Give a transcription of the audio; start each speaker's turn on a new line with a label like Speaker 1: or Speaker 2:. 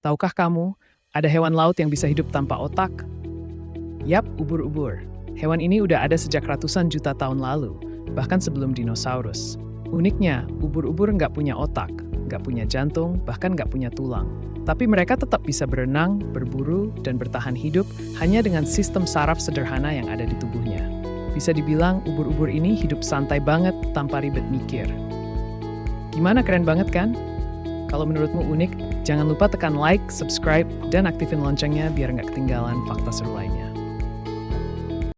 Speaker 1: Tahukah kamu, ada hewan laut yang bisa hidup tanpa otak? Yap, ubur-ubur. Hewan ini udah ada sejak ratusan juta tahun lalu, bahkan sebelum dinosaurus. Uniknya, ubur-ubur nggak punya otak, nggak punya jantung, bahkan nggak punya tulang. Tapi mereka tetap bisa berenang, berburu, dan bertahan hidup hanya dengan sistem saraf sederhana yang ada di tubuhnya. Bisa dibilang ubur-ubur ini hidup santai banget tanpa ribet mikir. Gimana, keren banget kan? Kalau menurutmu unik, jangan lupa tekan like, subscribe, dan aktifin loncengnya biar nggak ketinggalan fakta seru lainnya.